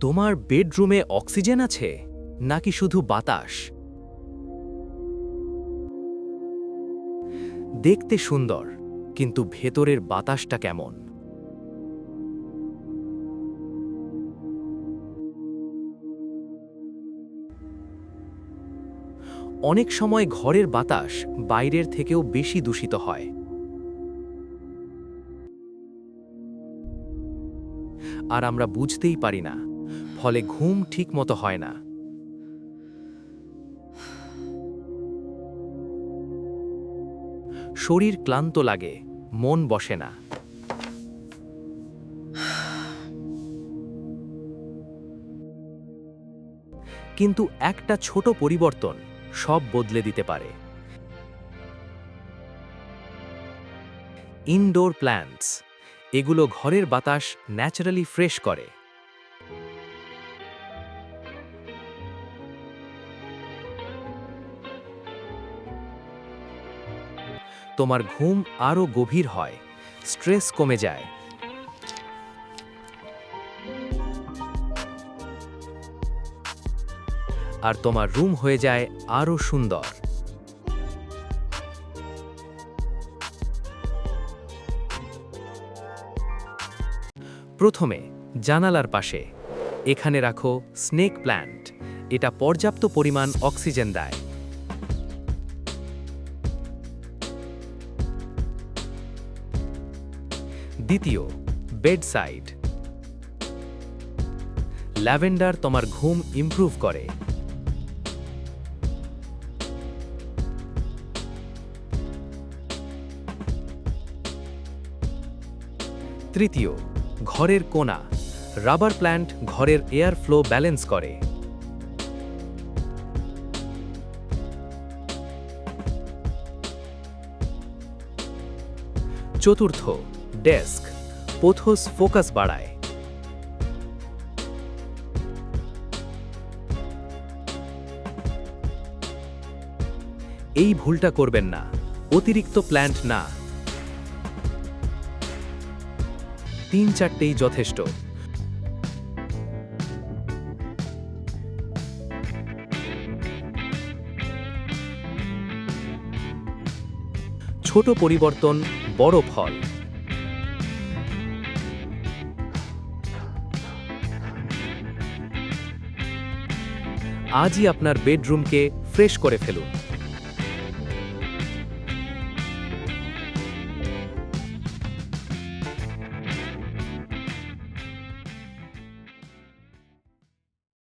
তোমার বেডরুমে অক্সিজেন আছে নাকি শুধু বাতাস? দেখতে সুন্দর, কিন্তু ভেতরের বাতাসটা কেমন? অনেক সময় ঘরের বাতাস বাইরের থেকেও বেশি দূষিত হয়। আর আমরা বুঝতেই পারি না, ফলে ঘুম ঠিকমতো হয় না। শরীর ক্লান্ত লাগে, মন বসে না। কিন্তু একটা ছোট পরিবর্তন সব বদলে দিতে পারে। ইনডোর প্ল্যান্টস, এগুলো ঘরের বাতাস ন্যাচারালি ফ্রেশ করে। তোমার ঘুম আরও গভীর হয়, স্ট্রেস কমে যায়। আর তোমার রুম হয়ে যায় আরও সুন্দর। প্রথমে জানালার পাশে এখানে রাখো স্নেক প্ল্যান্ট। এটা পর্যাপ্ত পরিমাণ অক্সিজেন দেয়। দ্বিতীয়, বেড সাইড। ল্যাভেন্ডার তোমার ঘুম ইমপ্রুভ করে। তৃতীয়, ঘরের কোণা। রাবার প্ল্যান্ট ঘরের এয়ার ফ্লো ব্যালেন্স করে। চতুর্থ, ডেস্ক। পোথোস ফোকাস বাড়ায়। এই ভুলটা করবেন না, অতিরিক্ত প্ল্যান্ট না। 3-4টেই যথেষ্ট। ছোট পরিবর্তন, বড় ফল। আজই আপনার বেডরুমকে ফ্রেশ করে ফেলুন।